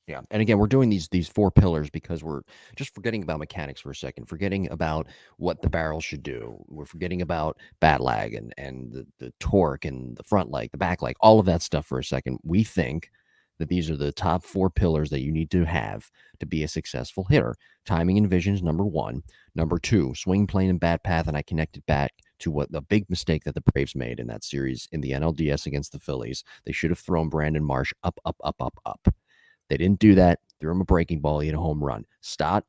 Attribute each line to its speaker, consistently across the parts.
Speaker 1: Yeah, and again, we're doing these 4 pillars because we're just forgetting about mechanics for a second, forgetting about what the barrel should do. We're forgetting about bat lag and the torque and the front leg, the back leg, all of that stuff for a second. We think that these are the top 4 pillars that you need to have to be a successful hitter. Timing and vision is number 1. Number 2, swing plane and bat path, and I connected back to what the big mistake that the Braves made in that series in the NLDS against the Phillies. They should have thrown Brandon Marsh up, up, up, up, up. They didn't do that. Threw him a breaking ball. He hit a home run. Stott,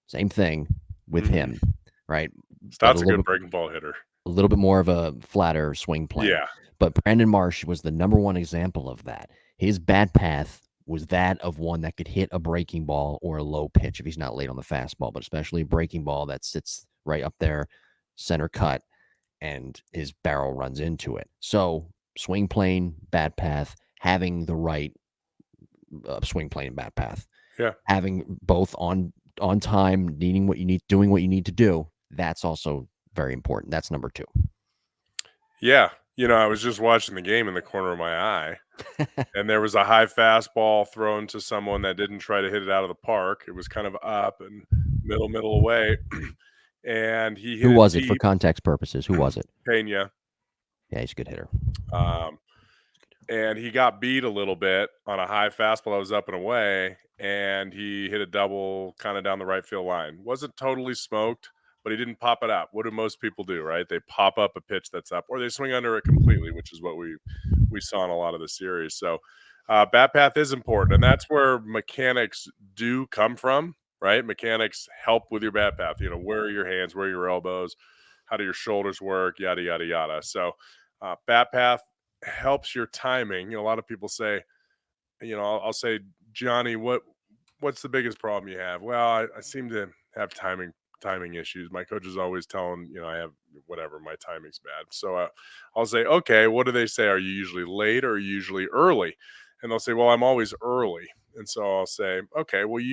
Speaker 1: same thing with
Speaker 2: Mhm.
Speaker 1: him, right? But
Speaker 2: Stott's a good breaking ball hitter.
Speaker 1: a little bit more of a flatter swing plane.
Speaker 2: Yeah.
Speaker 1: But Brandon Marsh was the number one example of that. His bat path was that of one that could hit a breaking ball or a low pitch if he's not late on the fastball, but especially a breaking ball that sits right up there, center cut, and his barrel runs into it. So swing plane, bat path, having the right swing plane and bat path,
Speaker 2: Yeah.
Speaker 1: having both on time, needing what you need, doing what you need to do. That's also very important. That's number 2.
Speaker 2: Yeah. I was just watching the game in the corner of my eye, and there was a high fastball thrown to someone that didn't try to hit it out of the park. It was kind of up and middle away, and he hit
Speaker 1: Who
Speaker 2: it
Speaker 1: was it for
Speaker 2: deep.
Speaker 1: context purposes? Who was it?
Speaker 2: Pena.
Speaker 1: Yeah, he's a good hitter.
Speaker 2: Um, and he got beat a little bit on a high fastball that was up and away, and he hit a double kind of down the right field line. Wasn't totally smoked, but he didn't pop it up. What do most people do, right? They pop up a pitch that's up, or they swing under it completely, which is what we saw in a lot of the series. So, bat path is important, and that's where mechanics do come from, right? Mechanics help with your bat path. Where are your hands? Where are your elbows? How do your shoulders work? Yada yada yada. So, bat path helps your timing. A lot of people say, I'll say, Johnny, what's the biggest problem you have? Well, I seem to have timing issues. My coach is always telling, I have whatever, my timing's bad. So I'll say, okay, what do they say? Are you usually late or are you usually early? And they'll say, well, I'm always early. And so I'll say, okay, well,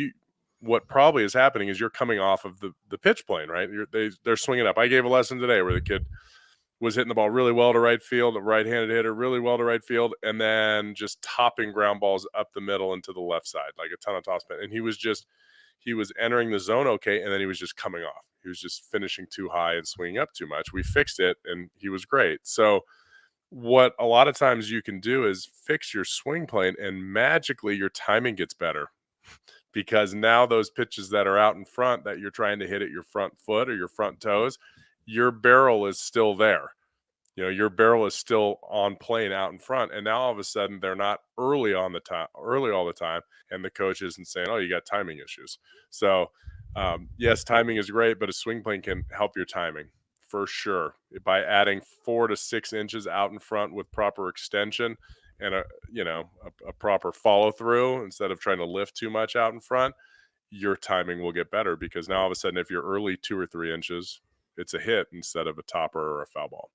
Speaker 2: what probably is happening is you're coming off of the pitch plane, right? They're swinging up. I gave a lesson today where the kid was hitting the ball really well to right field, a right-handed hitter, really well to right field, and then just topping ground balls up the middle and to the left side, like a ton of topspin. And he was entering the zone okay, and then he was just coming off. He was just finishing too high and swinging up too much. We fixed it, and he was great. So what a lot of times you can do is fix your swing plane, and magically your timing gets better because now those pitches that are out in front that you're trying to hit at your front foot or your front toes, your barrel is still there. Your barrel is still on plane out in front, and now all of a sudden they're not early all the time, and the coach isn't saying, "Oh, you got timing issues." So, yes, timing is great, but a swing plane can help your timing for sure by adding 4 to 6 inches out in front with proper extension and a proper follow through instead of trying to lift too much out in front. Your timing will get better because now all of a sudden, if you're early 2 or 3 inches, it's a hit instead of a topper or a foul ball.